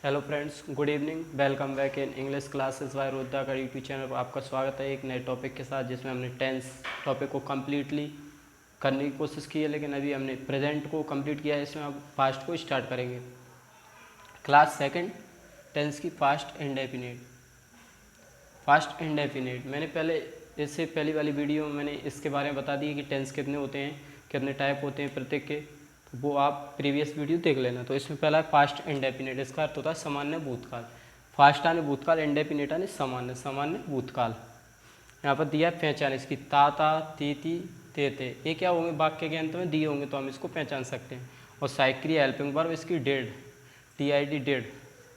Hello friends, good evening. Welcome back in English classes bye Rudra का YouTube channel पर आपका स्वागत है एक नए टॉपिक के साथ, जिसमें हमने टेंस टॉपिक को कम्प्लीटली करने की कोशिश की है, लेकिन अभी हमने प्रेजेंट को कंप्लीट किया है। इसमें अब पास्ट को स्टार्ट करेंगे। क्लास सेकंड, टेंस की पास्ट इंडेफिनिट। पास्ट इंडेफिनिट मैंने पहले इससे पहली वाली वीडियो में मैंने इसके बारे में बता दिया कि टेंस कितने होते हैं, कितने टाइप होते हैं प्रत्येक के, तो वो आप प्रीवियस वीडियो देख लेना। तो इसमें पहला है पास्ट इंडेफिनिट। इसका अर्थ होता है सामान्य भूतकाल। फास्ट आने भूतकाल, इंडेफिनिट आने सामान्य, सामान्य भूतकाल। यहाँ पर दिया है पहचान इसकी, ता ती ते। ये क्या होंगे, वाक्य के अंत में दिए होंगे तो हम इसको पहचान सकते हैं। और सहायक्रिया हेल्पिंग वर्ब इसकी डेड, TID डेड।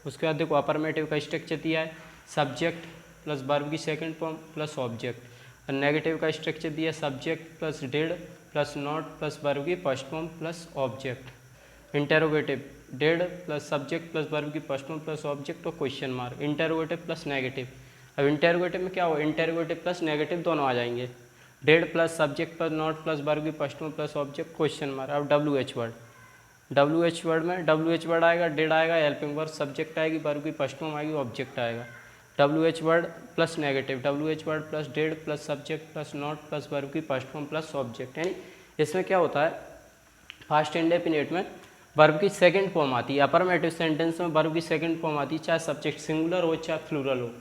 उसके बाद देखो अफर्मेटिव का स्ट्रक्चर दिया है, सब्जेक्ट प्लस वर्ब की सेकंड फॉर्म प्लस ऑब्जेक्ट। और नेगेटिव का स्ट्रक्चर दिया है, subject plus did plus not plus verb की first form plus object. Interrogative did plus subject plus verb की फर्स्ट फॉर्म प्लस ऑब्जेक्ट और question mark. Interrogative plus negative. अब interrogative में क्या हो, इंटेरोगेटिव प्लस नेगेटिव दोनों आ जाएंगे। Did plus subject plus not plus verb की first form plus object question mark. अब WH वर्ड, WH वर्ड में WH वर्ड आएगा, डेड आएगा, हेल्पिंग वर्ब, सब्जेक्ट आएगी, वर्ब की फर्स्ट फॉर्म आएगी, ऑब्जेक्ट आएगा। WH word plus negative, WH word plus did plus subject plus not plus verb की first form plus object. यानी इसमें क्या होता है, फास्ट इंडेफिनिट में वर्ब की सेकंड फॉर्म आती है। अफर्मेटिव सेंटेंस में वर्ब की सेकंड फॉर्म आती है, चाहे सब्जेक्ट सिंगुलर हो चाहे प्लूरल हो।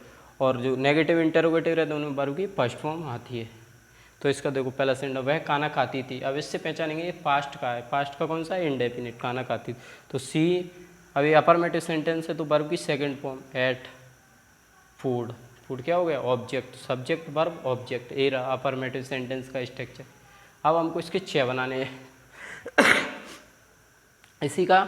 और जो नेगेटिव इंटरोगेटिव रहते हैं उनमें वर्ब की फर्स्ट फॉर्म आती है। तो इसका देखो पहला सेंटेंस, वह खाना खाती थी। अब इससे पहचानेंगे ये पास्ट का है। पास्ट का कौन सा है, इंडेफिनिट, खाना खाती थी। तो सी, अभी अफर्मेटिव सेंटेंस है तो वर्ब की second form ate food. Food क्या हो गया, ऑब्जेक्ट, सब्जेक्ट वर्ब ऑब्जेक्ट। ये रहा अफर्मेटिव सेंटेंस का स्ट्रक्चर। अब हमको इसके 6 बनाने हैं। इसी का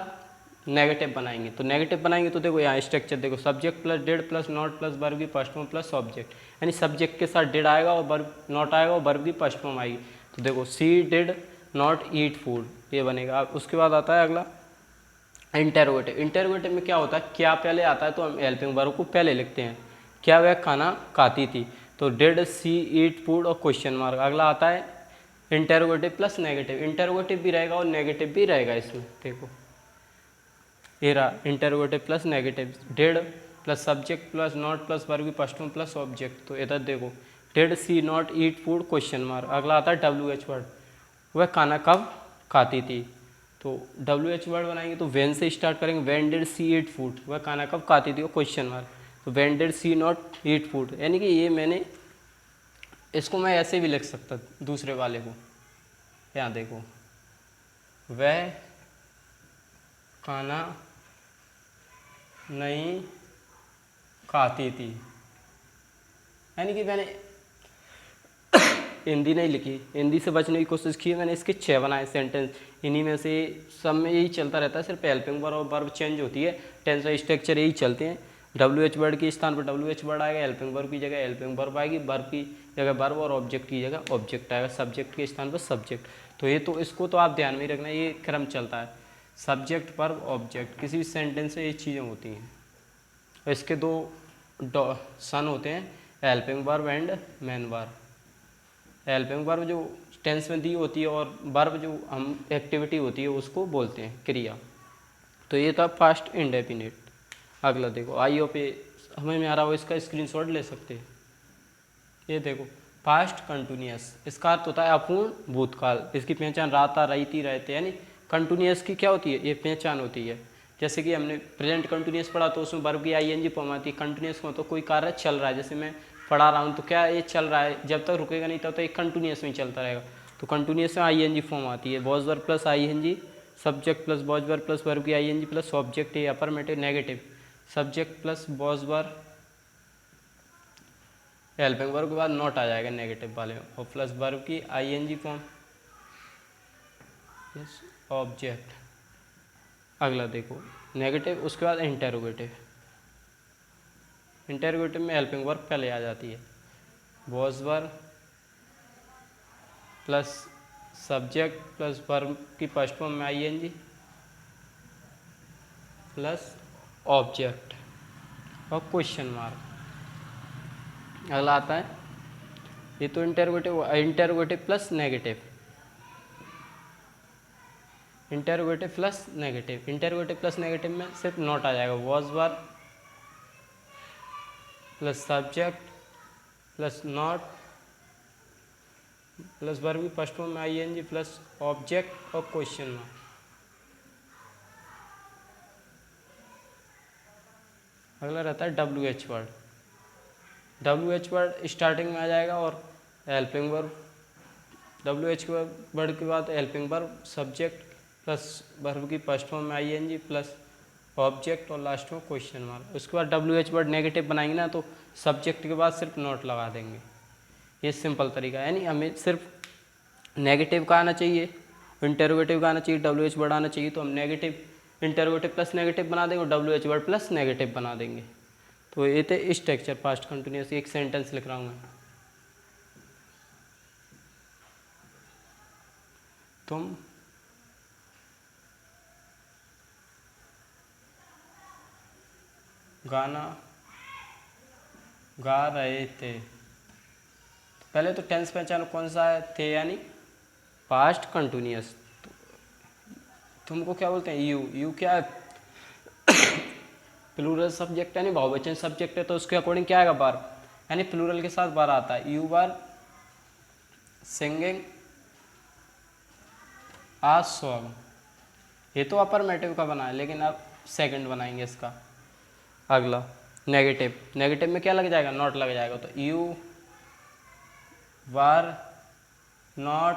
नेगेटिव बनाएंगे। तो नेगेटिव बनाएंगे तो देखो यहाँ स्ट्रक्चर देखो, subject plus did plus not plus verb की फर्स्ट फॉर्म प्लस ऑब्जेक्ट। यानी सब्जेक्ट के साथ डेड आएगा और वर्ब नॉट आएगा और वर्ब की फर्स्ट फॉर्म आएगी। तो देखो सी डिड नॉट ईट फूड, ये बनेगा। उसके बाद आता है अगला इंटेरोगेटिव। इंटेरोगेटिव में क्या होता है, क्या पहले आता है तो हम हेल्पिंग वर्ब को पहले लिखते हैं। क्या वह खाना खाती थी, तो डिड सी ईट फूड और क्वेश्चन मार्क। अगला आता है इंटेरोगेटिव प्लस नेगेटिव। इंटेरोगेटिव भी रहेगा और नेगेटिव भी रहेगा इसमें। देखो ये रहा interrogative plus negative, did plus subject plus not plus verb की फर्स्ट फॉर्म प्लस ऑब्जेक्ट। तो इधर देखो did she not eat food question mark. अगला आता है WH वर्ड, वह खाना कब खाती थी। तो WH वर्ड बनाएंगे तो वेन से स्टार्ट करेंगे, when did she eat food, वह खाना कब खाती थी, क्वेश्चन मार्क। तो when did she not eat food, यानी कि ये मैंने इसको मैं ऐसे भी लिख सकता दूसरे वाले को। यहाँ देखो, वह खाना नहीं खाती थी, यानी कि मैंने हिंदी नहीं लिखी, हिंदी से बचने की कोशिश की है मैंने। इसके 6 बनाए सेंटेंस, इन्हीं में से सब में यही चलता रहता है, सिर्फ हेल्पिंग वर्ब और वर्ब चेंज होती है, टेंस और स्ट्रक्चर यही चलते हैं। WH वर्ड के स्थान पर WH वर्ड आएगा, हेल्पिंग वर्ब की जगह हेल्पिंग वर्ब आएगी, वर्ब की जगह वर्ब और ऑब्जेक्ट की जगह ऑब्जेक्ट आएगा, सब्जेक्ट के स्थान पर सब्जेक्ट। तो ये तो इसको तो आप ध्यान में ही रखना, ये क्रम चलता है, सब्जेक्ट वर्ब ऑब्जेक्ट। किसी भी सेंटेंस से ये चीज़ें होती हैं। इसके 2 सन होते हैं, helping verb and main verb. Helping verb जो टेंस में दी होती है और वर्ब जो हम एक्टिविटी होती है उसको बोलते हैं क्रिया। तो ये था फास्ट इंडेफिनिट। अगला देखो, आईओ पे हमें में आ रहा हो, इसका स्क्रीनशॉट ले सकते हैं। ये देखो पास्ट कंटिन्यूअस, इसका अर्थ होता है अपूर्ण भूतकाल। इसकी पहचान राता रही रहते, यानी कंटिन्यूअस की क्या होती है, ये पहचान होती है। जैसे कि हमने प्रेजेंट कंटिन्यूअस पढ़ा तो उसमें वर्ब की ING फॉर्म आती है। कंटिन्यूअस में तो कोई कार्य चल रहा है, जैसे मैं पढ़ा रहा हूँ तो क्या ये चल रहा है, जब तक रुकेगा नहीं तब तक ये कंटिन्यूअस में चलता रहेगा। तो कंटिन्यूअस में ING फॉर्म आती है, was verb plus ING, subject plus was verb plus verb की ING प्लस ऑब्जेक्ट। ये affirmative. Negative subject plus was verb, helping verb के बाद नॉट आ जाएगा नेगेटिव वाले में, और प्लस वर्ब की ING फॉर्म ऑब्जेक्ट। अगला देखो नेगेटिव, उसके बाद इंटेरोगेटिव। इंटेरोगेटिव में हेल्पिंग वर्ब पहले आ जाती है, was verb plus subject plus verb की फर्स्ट फॉर्म में ING प्लस ऑब्जेक्ट और क्वेश्चन मार्क। अगला आता है, ये तो interrogative plus negative. Interrogative plus negative, interrogative plus negative में सिर्फ नॉट आ जाएगा, was were plus subject plus not plus verb की फर्स्ट फॉर्म में आईएनजी प्लस ऑब्जेक्ट और क्वेश्चन मार्क। अगला रहता है W H word. W H word starting में आ जाएगा और helping verb, W H word के बाद helping verb subject plus verb की फर्स्ट फॉर्म में आईएनजी प्लस ऑब्जेक्ट और लास्ट में क्वेश्चन मार्क। उसके बाद डब्ल्यू एच वर्ड नेगेटिव बनाएंगे ना तो सब्जेक्ट के बाद सिर्फ नॉट लगा देंगे। ये सिंपल तरीका है, यानी हमें सिर्फ नेगेटिव का आना चाहिए, इंटरोगेटिव का आना चाहिए, डब्ल्यू एच वर्ड आना चाहिए, तो हम नेगेटिव इंटरोगेटिव प्लस नेगेटिव बना देंगे और W H word plus negative बना देंगे। तो ये थे स्ट्रक्चर पास्ट कंटिन्यूस। एक सेंटेंस लिख रहा हूँ मैं, तुम गाना गा रहे थे। तो पहले तो टेंस पहचानो कौन सा है, थे यानी पास्ट कंटिन्यूस। तुमको क्या बोलते हैं, यू, यू क्या है प्लूरल सब्जेक्ट यानी बहुवचन सब्जेक्ट है, तो उसके अकॉर्डिंग क्या आएगा, बार, यानी प्लूरल के साथ बार आता है। You bar singing a song, ये तो अफर्मेटिव का बना है, लेकिन अब सेकंड बनाएंगे इसका। अगला नेगेटिव, नेगेटिव में क्या लग जाएगा, नॉट लग जाएगा, तो you were not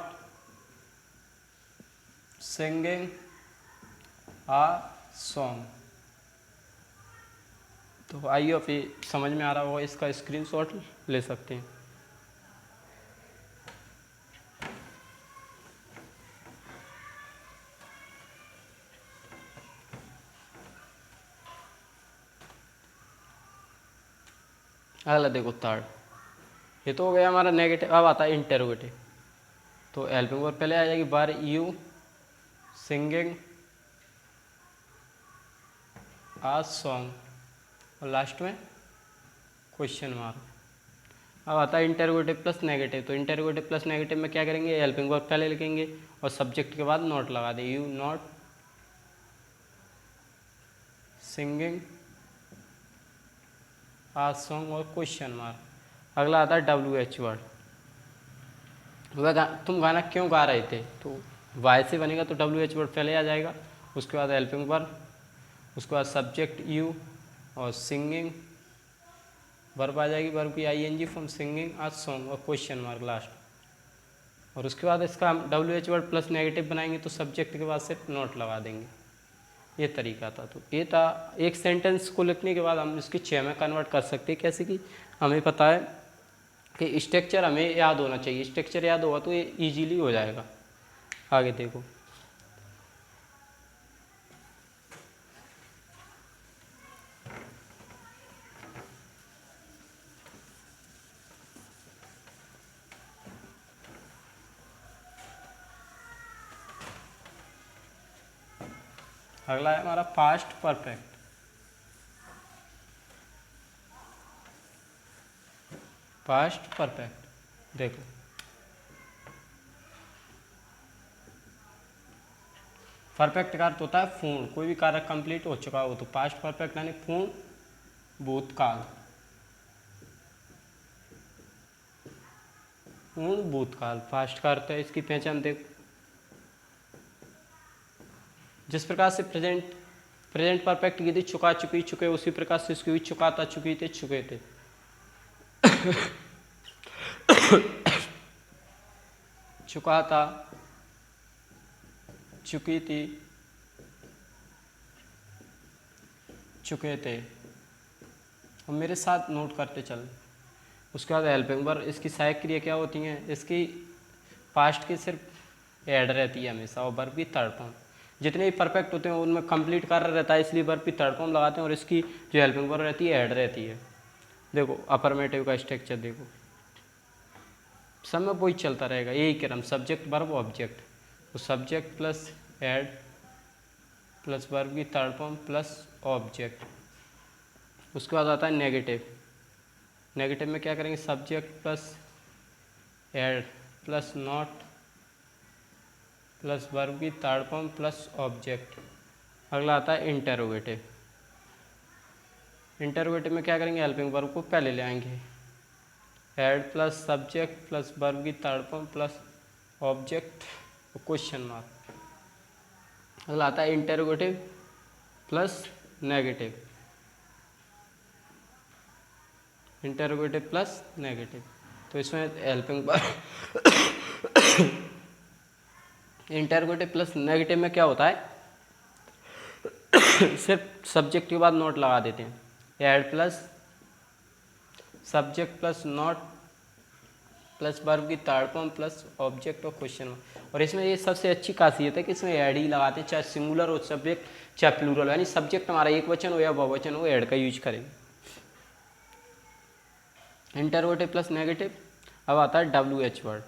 singing a song. तो आइए अब ये समझ में आ रहा होगा, इसका स्क्रीनशॉट ले सकते हैं। अगला देखो थर्ड, ये तो हो गया हमारा नेगेटिव। अब आता है इंटेरोगेटिव। तो हेल्पिंग वर्ब पहले आ जाएगी, बार यू सिंगिंग आ सॉन्ग और लास्ट में क्वेश्चन मार्क। अब आता है इंटेरोगेटिव प्लस नेगेटिव। तो इंटेरोगेटिव प्लस नेगेटिव में क्या करेंगे, हेल्पिंग वर्ब पहले लिखेंगे और सब्जेक्ट के बाद नॉट लगा दें, you not singing a song और क्वेश्चन मार्क। अगला आता है डब्ल्यू एच वर्ड। तुम गाना क्यों गा रहे थे, तो वाई से बनेगा तो डब्ल्यू एच वर्ड पहले आ जाएगा, उसके बाद हेल्पिंग वर्ब, उसके बाद सब्जेक्ट यू और सिंगिंग वर्ब आ जाएगी, वर्ब की ING from singing a song और क्वेश्चन मार्क लास्ट। और उसके बाद इसका हम W H word plus negative बनाएंगे तो सब्जेक्ट के बाद सिर्फ नॉट लगा देंगे। ये तरीका था। तो ये था, एक सेंटेंस को लिखने के बाद हम इसकी 6 में कन्वर्ट कर सकते हैं। कैसे कि हमें पता है कि स्ट्रक्चर हमें याद होना चाहिए, स्ट्रक्चर याद होगा तो ये इजीली हो जाएगा। आगे देखो, अगला है हमारा पास्ट परफेक्ट। पास्ट परफेक्ट देखो, परफेक्ट का अर्थ होता है पूर्ण, कोई भी कार्य कंप्लीट हो चुका हो, तो पास्ट परफेक्ट यानी पूर्ण भूतकाल। पूर्ण भूतकाल पास्ट का अर्थ है। इसकी पहचान देखो, जिस प्रकार से प्रेजेंट परफेक्ट की थी चुका चुकी चुके, उसी प्रकार से इसकी भी चुकाता चुकी थे चुके थे। चुकाता चुकी थी चुके थे। और मेरे साथ नोट करते चल। उसके बाद हेल्पिंग वर्ब, इसकी सहायक क्रिया क्या होती हैं, इसकी पास्ट की सिर्फ ऐड रहती है हमेशा और वर्ब भी थर्ड फॉर्म। जितने भी परफेक्ट होते हैं उनमें कंप्लीट कार्य रहता है, इसलिए वर्ब भी थर्ड फॉर्म लगाते हैं और इसकी जो हेल्पिंग वर्ब रहती है ऐड रहती है। देखो अफर्मेटिव का स्ट्रक्चर देखो, सब में वही चलता रहेगा, यही क्रम, सब्जेक्ट वर्ब ऑब्जेक्ट। तो subject plus had plus verb की थर्ड फॉर्म प्लस ऑब्जेक्ट। उसके बाद आता है नेगेटिव। नेगेटिव में क्या करेंगे, subject plus had plus not plus verb की थर्ड फॉर्म प्लस ऑब्जेक्ट। अगला आता है इंटेरोगेटिव। इंटेरोगेटिव में क्या करेंगे, हेल्पिंग वर्ब को पहले ले आएंगे, had plus subject plus verb की third form plus object question mark. अगला आता है interrogative plus negative, interrogative plus negative. तो इसमें helping verb interrogative plus negative में क्या होता है, सिर्फ सब्जेक्ट के बाद नोट लगा देते हैं, add plus subject plus not plus verb की थर्ड फॉर्म प्लस ऑब्जेक्ट और क्वेश्चन मार्क। और इसमें ये सबसे अच्छी खासियत है कि इसमें ऐड ही लगाते हैं, चाहे सिंगुलर हो सब्जेक्ट चाहे प्लूरल, यानी सब्जेक्ट हमारा एक वचन हो या बहुवचन हो, ऐड का यूज करेंगे। Interrogative plus negative. अब आता है WH वर्ड।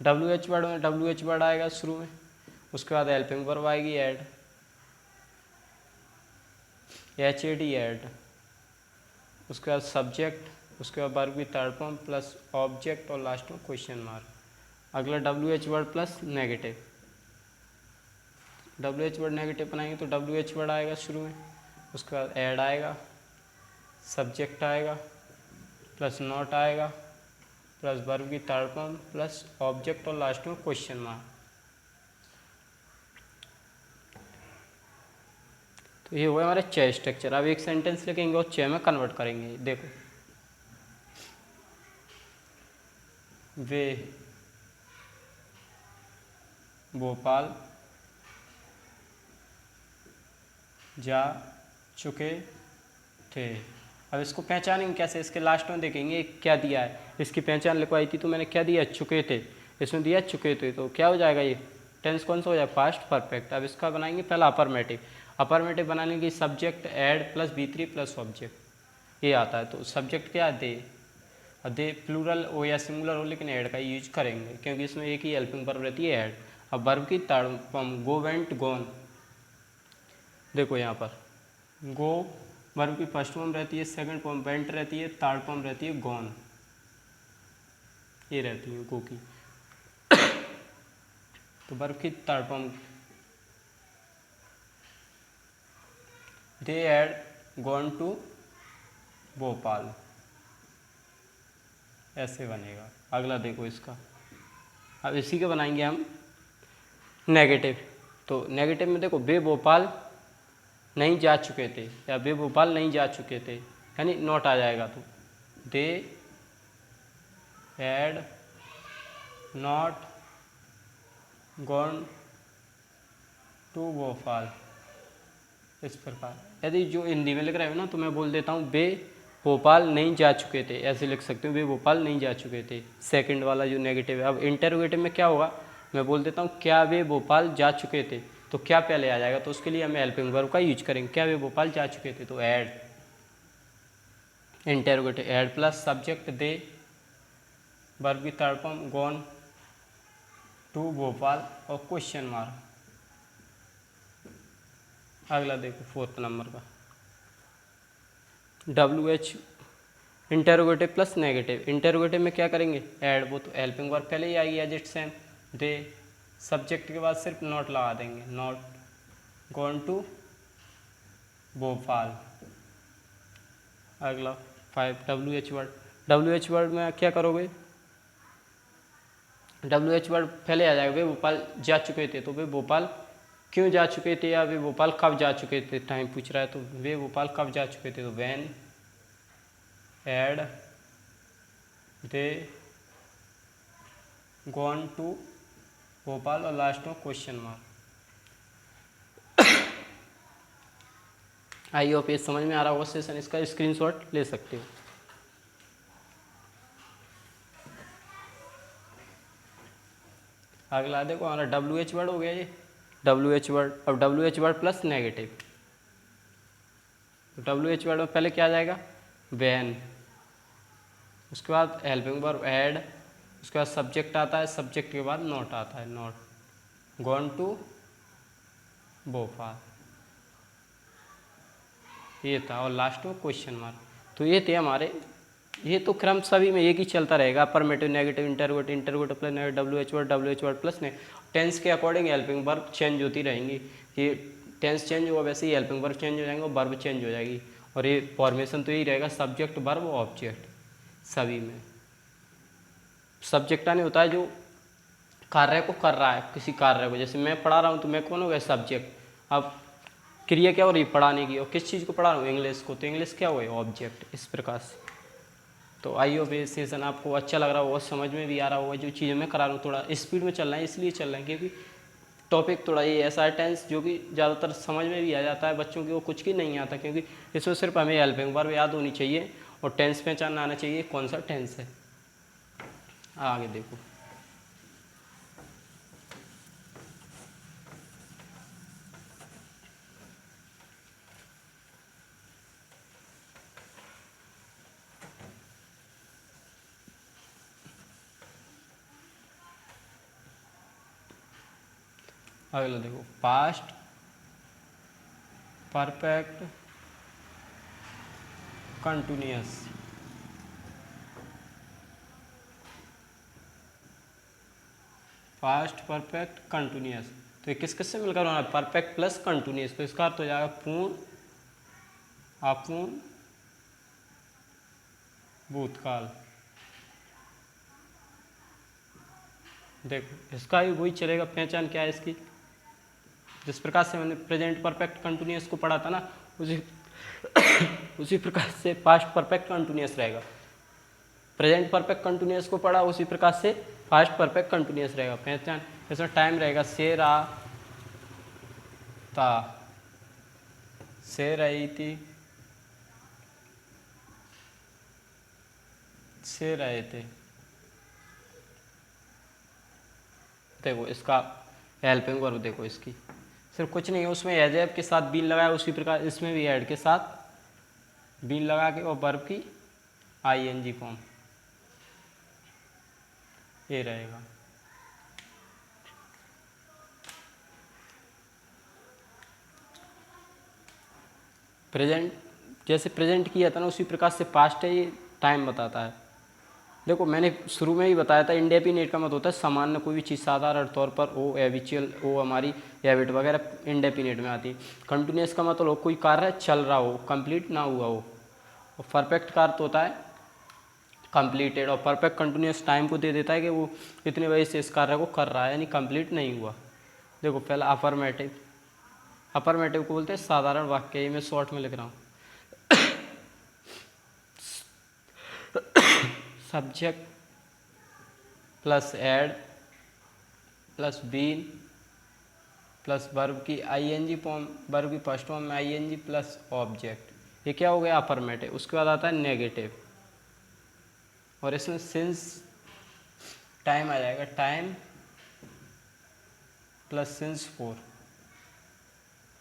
WH वर्ड में WH वर्ड आएगा शुरू में, उसके बाद हेल्पिंग वर्ब आएगी ऐड, HAD ऐड, उसके बाद सब्जेक्ट, उसके बाद वर्ब की थर्ड फॉर्म प्लस ऑब्जेक्ट और लास्ट में क्वेश्चन मार्क। अगला WH word plus negative. WH word negative बनाएंगे तो WH वर्ड आएगा शुरू में, उसके बाद ऐड आएगा, सब्जेक्ट आएगा प्लस नॉट आएगा प्लस वर्ब की थर्ड फॉर्म प्लस ऑब्जेक्ट और लास्ट में क्वेश्चन मार्क। तो ये हुआ हमारे 6 स्ट्रक्चर। अब एक सेंटेंस लिखेंगे और 6 में कन्वर्ट करेंगे। देखो, वे भोपाल जा चुके थे। अब इसको पहचानेंगे कैसे, इसके लास्ट में देखेंगे क्या दिया है। इसकी पहचान लिखवाई थी तो मैंने क्या दिया, चुके थे, इसमें दिया चुके थे, तो क्या हो जाएगा, ये टेंस कौन सा हो जाएगा, पास्ट परफेक्ट। अब इसका बनाएंगे पहला अफर्मेटिव। अफर्मेटिव बनाने के subject add plus B3 plus object ये आता है। तो सब्जेक्ट क्या है, दे प्लूरल हो या सिंगुलर हो, लेकिन ऐड का यूज करेंगे क्योंकि इसमें एक ही हेल्पिंग वर्ब रहती है, ऐड। अब वर्ब की third form go went gone. देखो यहाँ पर गो वर्ब की फर्स्ट फॉर्म रहती है, सेकंड फॉर्म वेंट रहती है, थर्ड फॉर्म रहती है गॉन, ये रहती है गो की। तो वर्ब की third form they had gone to Bhopal, ऐसे बनेगा। अगला देखो इसका, अब इसी के बनाएंगे हम नेगेटिव। तो नेगेटिव में देखो, वे भोपाल नहीं जा चुके थे या वे भोपाल नहीं जा चुके थे, यानी नॉट आ जाएगा। तो they had not gone to Bhopal, इस प्रकार। यदि जो हिंदी में लिख रहे हो ना, तो मैं बोल देता हूँ वे भोपाल नहीं जा चुके थे, ऐसे लिख सकते हो, वे भोपाल नहीं जा चुके थे, सेकंड वाला जो नेगेटिव है। अब इंटरोगेटिव में क्या होगा, मैं बोल देता हूँ क्या वे भोपाल जा चुके थे, तो क्या पहले आ जाएगा, तो उसके लिए हमें हेल्पिंग वर्ब का यूज करेंगे, क्या वे भोपाल जा चुके थे, तो had interrogative had plus subject they, verb की third form gone to Bhopal और क्वेश्चन मार्क। अगला देखो फोर्थ नंबर का WH interrogative plus negative. Interrogative में क्या करेंगे, ऐड, वो तो हेल्पिंग वर्ब पहले ही आएगी as it same, they subject के बाद सिर्फ नॉट लगा देंगे, नॉट गॉन टू भोपाल। अगला 5 WH वर्ड। WH वर्ड में क्या करोगे, WH वर्ड पहले आ जाएगा, वे भोपाल जा चुके थे, तो वे भोपाल क्यों जा चुके थे या वे भोपाल कब जा चुके थे, टाइम पूछ रहा है, तो वे भोपाल कब जा चुके थे, तो when had they gone to Bhopal और लास्ट में क्वेश्चन मार्क। आई होप ये समझ में आ रहा होगा सेशन, इसका स्क्रीनशॉट ले सकते हो। अगला देखो हमारा WH वर्ड हो गया ये, WH वर्ड। अब WH वर्ड प्लस नेगेटिव। तो WH वर्ड में पहले क्या आ जाएगा, व्हेन, उसके बाद हेल्पिंग वर्ब ऐड, उसके बाद सब्जेक्ट आता है, सब्जेक्ट के बाद नॉट आता है, नॉट गॉन टू भोपाल, ये था, और लास्ट में क्वेश्चन मार्क। तो ये थे हमारे ये तो क्रम सभी में एक ही चलता रहेगा, affirmative, negative, interrogative, interrogative plus negative, W H word plus ने टेंस के अकॉर्डिंग हेल्पिंग वर्ब चेंज होती रहेंगी। ये टेंस चेंज होगा वैसे ही हेल्पिंग वर्ब चेंज हो जाएंगे और वर्ब चेंज हो जाएगी। और ये फॉर्मेशन तो यही रहेगा, सब्जेक्ट वर्ब ऑब्जेक्ट सभी में। सब्जेक्ट नहीं होता है जो कार्य को कर रहा है, किसी कार्य को, जैसे मैं पढ़ा रहा हूँ तो मैं कौन हो गया, सब्जेक्ट। अब क्रिया क्या हो रही है, पढ़ाने की, और किस चीज़ को पढ़ा रहा हूँ, इंग्लिश को, तो इंग्लिश क्या हुआ, ऑब्जेक्ट। इस प्रकार से तो आई होप ये सेशन आपको अच्छा लग रहा होगा, समझ में भी आ रहा होगा। जो चीज़ें मैं करा रहा हूँ थोड़ा स्पीड में चल रहा है, इसलिए चल रहा है क्योंकि टॉपिक थोड़ा ये ऐसा है टेंस जो कि ज़्यादातर समझ में भी आ जाता है बच्चों की, वो कुछ की नहीं आता, क्योंकि इसमें सिर्फ हमें हेल्पिंग वर्ब याद होनी चाहिए और टेंस पहचानना आना चाहिए कौन सा टेंस है। आगे देखो, अगला देखो, past perfect continuous. Past perfect continuous, तो ये किस किस से मिलकर होना है, परफेक्ट प्लस कंटिन्यूअस, तो इसका अर्थ हो जाएगा पूर्ण, अपूर्ण, भूतकाल। देखो इसका भी वही चलेगा, पहचान क्या है इसकी, जिस प्रकार से मैंने प्रेजेंट परफेक्ट कंटिन्यूअस को पढ़ा था ना, उसी उसी प्रकार से पास्ट परफेक्ट कंटिन्यूअस रहेगा। प्रेजेंट परफेक्ट कंटिन्यूअस को पढ़ा उसी प्रकार से पास्ट परफेक्ट कंटिन्यूअस रहेगा। पहचान इसमें टाइम रहेगा, से रहा था, से रही थी, से रहे थे। देखो इसका हेल्पिंग वर्ब, देखो इसकी सिर्फ कुछ नहीं है, उसमें एजेब के साथ बीन लगाया, उसी प्रकार इसमें भी एड के साथ बीन लगा के और वर्ब की आईएनजी फॉर्म ये रहेगा। प्रेजेंट जैसे प्रेजेंट किया था ना, उसी प्रकार से पास्ट है, ये टाइम बताता है। देखो मैंने शुरू में ही बताया था, इंडेफिनिट का मतलब होता है सामान्य कोई भी चीज़, साधारण तौर पर ओ हैबिचुअल, ओ हमारी हैबिट वगैरह इंडेफिनिट में आती है। कंटिन्यूस का मतलब हो कोई कार्य चल रहा हो, कंप्लीट ना हुआ हो। और परफेक्ट का अर्थ होता है कंप्लीटेड, और परफेक्ट कंटिन्यूस टाइम को दे देता है कि वो इतने वजह से इस कार्य को कर रहा है, यानी कंप्लीट नहीं हुआ। देखो पहला अफर्मेटिव, अफर्मेटिव को बोलते हैं साधारण वाक्य, ये मैं शॉर्ट में लिख रहा हूँ। Subject plus had plus been plus verb की आईएनजी फॉर्म, वर्ब की फर्स्ट फॉर्म में आईएनजी प्लस ऑब्जेक्ट, ये क्या हो गया अफर्मेटिव। उसके बाद आता है नेगेटिव, और इसमें सिंस टाइम आ जाएगा, time plus since for.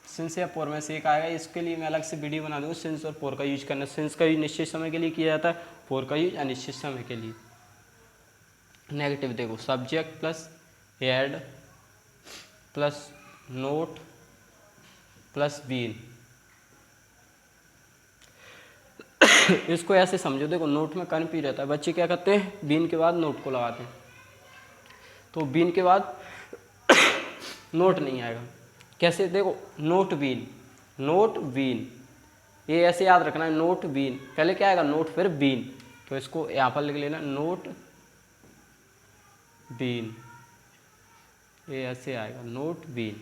Since या फोर में से एक आएगा, इसके लिए मैं अलग से वीडियो बना दूँगा। सिंस और फोर का यूज करना, सिंस का यूज निश्चित समय के लिए किया जाता है, फोर का यूज अनिश्चित समय के लिए। नेगेटिव देखो, subject plus had plus not plus been. इसको ऐसे समझो, देखो नोट में कन्फ्यूज रहता है, बच्चे क्या करते हैं, बीन के बाद नोट को लगाते हैं, तो बीन के बाद नोट नहीं आएगा। कैसे, देखो नोट बीन, नोट बीन, ये ऐसे याद रखना है, नोट बीन, पहले क्या आएगा नोट फिर बीन, तो इसको यहाँ पर लिख लेना नोट बीन, ये ऐसे आएगा नोट बीन।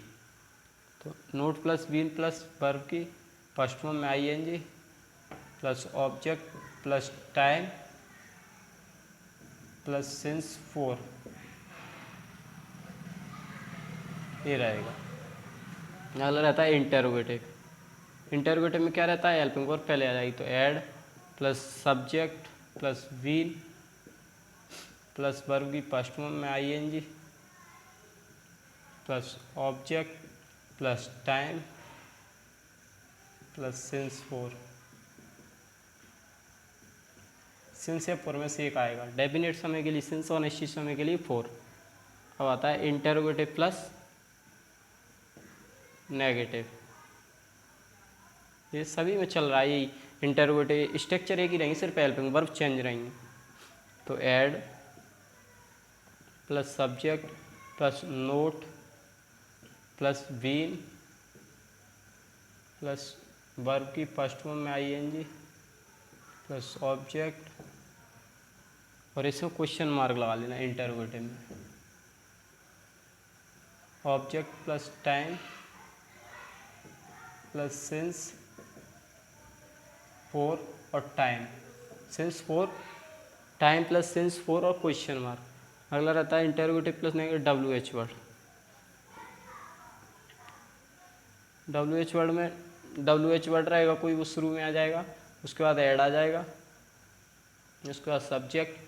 तो not plus been plus verb की फर्स्ट फॉर्म में ING plus object plus time plus since for, ये रहेगा। अगला रहता है इंटेरोगेटिव। इंटेरोगेटिव में क्या रहता है, हेल्पिंग वर्ब पहले आ जाएगी, तो had plus subject plus been plus verb की फर्स्ट फॉर्म में ING plus object plus time plus since for. Since या फोर में से एक आएगा, डेफिनेट समय के लिए सिंस और निश्चित समय के लिए फोर। अब आता है इंटेरोगेटिव प्लस नेगेटिव, ये सभी में चल रहा है, इंटरोगेटिव स्ट्रक्चर एक ही रहेंगे, सिर्फ हेल्पिंग वर्ब चेंज रहेंगे। तो had plus subject plus not plus been plus verb की फर्स्ट फॉर्म में आईएनजी प्लस ऑब्जेक्ट, और इसमें क्वेश्चन मार्क लगा लेना इंटरोगेटिव में। Object plus time plus since for और time, since for, time plus since for और क्वेश्चन मार्क। अगला रहता है interrogative plus negative WH word. WH word में WH वर्ड रहेगा कोई, वो शुरू में आ जाएगा, उसके बाद ऐड आ जाएगा, उसके बाद सब्जेक्ट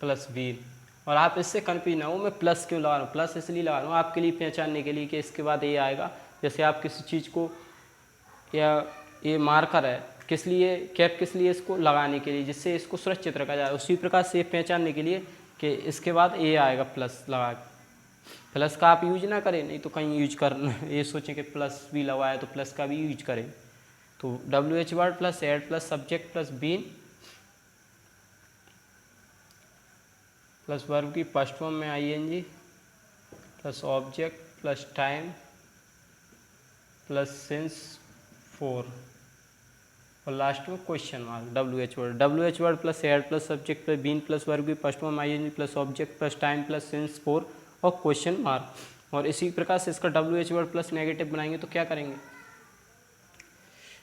प्लस बीन। और आप इससे कन्फ्यूज ना हो, मैं प्लस क्यों लगा रहा हूँ, प्लस इसलिए लगा रहा हूँ आपके लिए पहचानने के लिए कि इसके बाद ये आएगा। जैसे आप किसी चीज़ को, या ये मार्कर है, किस लिए कैप, किस लिए इसको लगाने के लिए, जिससे इसको सुरक्षित रखा जाए, उसी प्रकार से पहचानने के लिए कि इसके बाद ये आएगा प्लस लगा के। प्लस का आप यूज ना करें, नहीं तो कहीं यूज करना ये सोचें कि प्लस भी लगाया तो प्लस का भी यूज करें। तो WH word plus had plus subject plus been plus verb की फर्स्ट फॉर्म में ING plus object plus time plus since for, और लास्ट में question mark WH word plus had plus subject plus been plus verb की first form ING plus object plus time plus since for और question mark. और इसी प्रकार से इसका WH word plus negative बनाएंगे तो क्या करेंगे,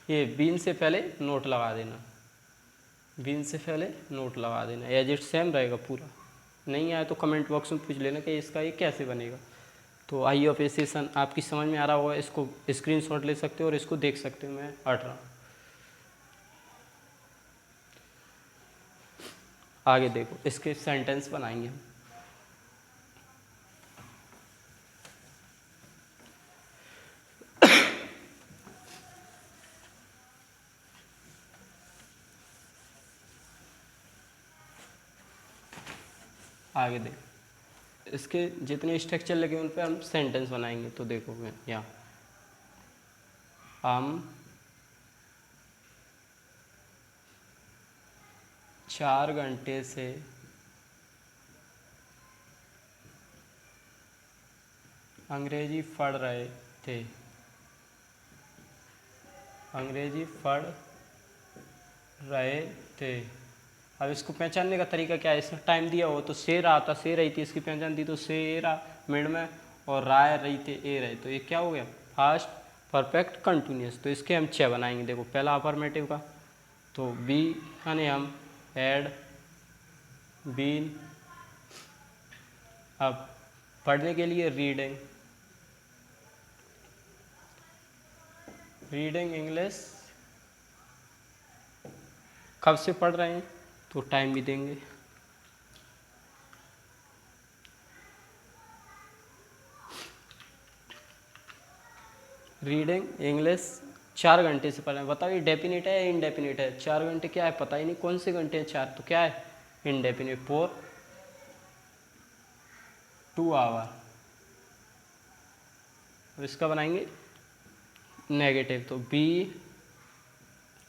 ये बीन से पहले नोट लगा देना, बीन से पहले नोट लगा देना, एज इट सेम रहेगा पूरा। नहीं आया तो कमेंट बॉक्स में पूछ लेना कि इसका ये कैसे बनेगा। तो आई होप ये सेशन आपकी समझ में आ रहा होगा, इसको स्क्रीनशॉट ले सकते हो और इसको देख सकते हो। मैं हट रहा हूँ, आगे देखो, इसके सेंटेंस बनाएंगे हम। आगे देखो, इसके जितने स्ट्रक्चर लगे उन पे हम सेंटेंस बनाएंगे। तो देखो मैं यहाँ, हम 4 घंटे से अंग्रेजी पढ़ रहे थे, अंग्रेजी पढ़ रहे थे। अब इसको पहचानने का तरीका क्या है, इसमें टाइम दिया हो तो से रहा था, से रही थी, इसकी पहचान दी तो से रहा मिड में, और राय रही थे ए रहे, तो ये क्या हो गया, फास्ट परफेक्ट कंटिन्यूस। तो इसके हम 6 बनाएंगे। देखो पहला अफर्मेटिव का, तो बी यानी हम ऐड बीन, अब पढ़ने के लिए रीडिंग, रीडिंग इंग्लिश, कब से पढ़ रहे हैं तो टाइम भी देंगे। रीडिंग इंग्लिश 4 घंटे से पढ़ रहे हैं। बताओ ये डेफिनेट है या इनडेफिनेट है, 4 घंटे क्या है पता ही नहीं, कौन से घंटे हैं 4, तो क्या है इनडेफिनेट। फॉर 2 आवर, अब इसका बनाएंगे नेगेटिव, तो B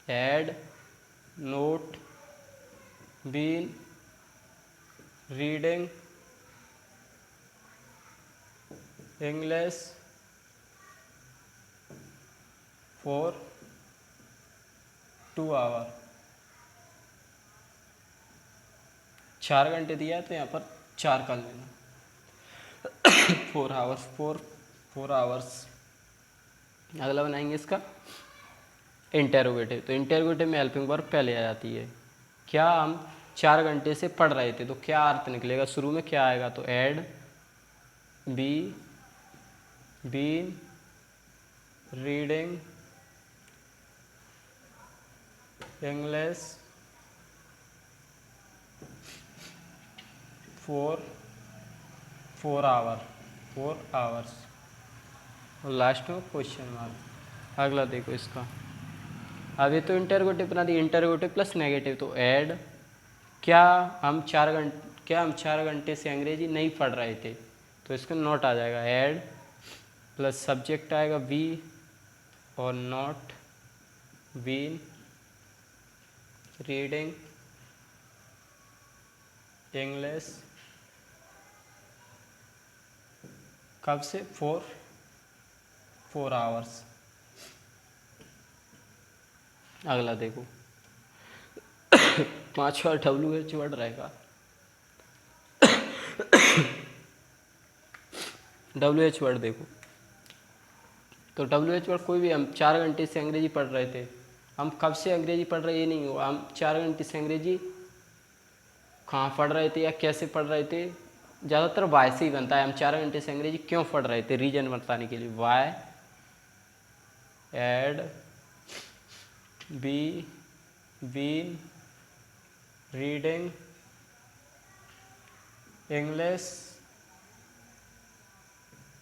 had not been reading English for 2 hour. 4 घंटे दिया है तो यहाँ पर 4 कर लेना, 4 आवर्स, 4 आवर्स। अगला बनाएंगे इसका इंटेरोगेटिव, तो इंटेरोगेटिव में हेल्पिंग वर्ब पहले आ जाती है। क्या हम 4 घंटे से पढ़ रहे थे, तो क्या अर्थ निकलेगा, शुरू में क्या आएगा, तो had B been reading English for 4 hours, और लास्ट में क्वेश्चन मार्क। अगला देखो इसका, अब ये तो इंटरोगेटिव बना दी, इंटरोगेटिव प्लस नेगेटिव, तो ऐड क्या हम 4 घंटे से अंग्रेजी नहीं पढ़ रहे थे, तो इसका नोट आ जाएगा, ऐड प्लस सब्जेक्ट आएगा बी और नॉट बीन रीडिंग इंग्लिश कब से, 4 आवर्स। अगला देखो 5वां WH वर्ड रहेगा। WH वर्ड देखो, तो WH वर्ड कोई भी, हम 4 घंटे से अंग्रेजी पढ़ रहे थे, हम कब से अंग्रेजी पढ़ रहे ये नहीं हुआ, हम 4 घंटे से अंग्रेजी कहाँ पढ़ रहे थे या कैसे पढ़ रहे थे, ज़्यादातर वाई से ही बनता है। हम 4 घंटे से अंग्रेजी क्यों पढ़ रहे थे, रीजन बताने के लिए, why had B been reading English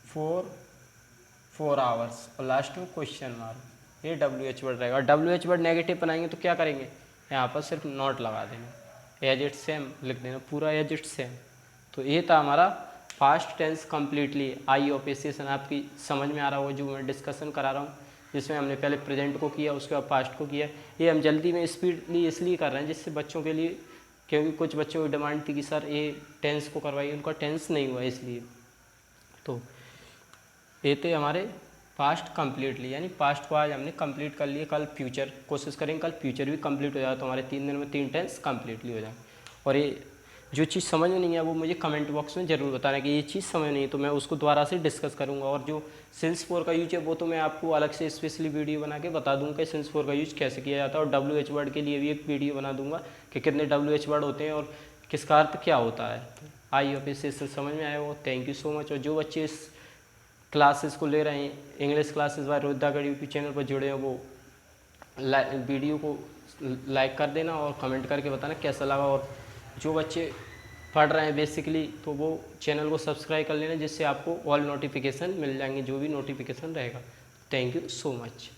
4 hours, और लास्ट में क्वेश्चन मार्क, ये WH वर्ड रहेगा। और WH वर्ड नेगेटिव बनाएंगे तो क्या करेंगे, यहाँ पर सिर्फ नॉट लगा देना, एज इट सेम लिख देना, पूरा एज इट सेम। तो ये था हमारा past tense completely. I hope ये सेशन आपकी समझ में आ रहा होगा जो मैं डिस्कशन करा रहा हूँ, जिसमें हमने पहले प्रेजेंट को किया, उसके बाद पास्ट को किया। ये हम जल्दी में स्पीडली इसलिए कर रहे हैं जिससे बच्चों के लिए, क्योंकि कुछ बच्चों की डिमांड थी कि सर ये टेंस को करवाइए, उनका टेंस नहीं हुआ इसलिए। तो ये थे हमारे पास्ट कम्प्लीटली, यानी पास्ट को आज हमने कंप्लीट कर लिए। कल फ्यूचर कोशिश करेंगे, कल फ्यूचर भी कंप्लीट हो जाए, तो हमारे 3 दिन में 3 टेंस कंप्लीटली हो जाए। और ये जो चीज़ समझ में नहीं है वो मुझे कमेंट बॉक्स में ज़रूर बताना कि ये चीज़ समझ नहीं है, तो मैं उसको दोबारा से डिस्कस करूँगा। और जो सिंस 4 का यूज है वो तो मैं आपको अलग से स्पेशली वीडियो बना के बता दूँगा कि सिंस 4 का यूज कैसे किया जाता है। और WH वर्ड के लिए भी एक वीडियो बना दूँगा कि कितने WH वर्ड होते हैं और किसका अर्थ क्या होता है। आई होप इस सेशन समझ में आया हो। Thank you so much. और जो बच्चे इस क्लासेस को ले रहे हैं, English classes by Rudragarh YouTube channel पर जुड़े हैं, वो वीडियो को लाइक कर देना और कमेंट करके बताना कैसा लगा। और जो बच्चे पढ़ रहे हैं बेसिकली, तो वो चैनल को सब्सक्राइब कर लेना, जिससे आपको ऑल नोटिफिकेशन मिल जाएंगे, जो भी नोटिफिकेशन रहेगा। Thank you so much.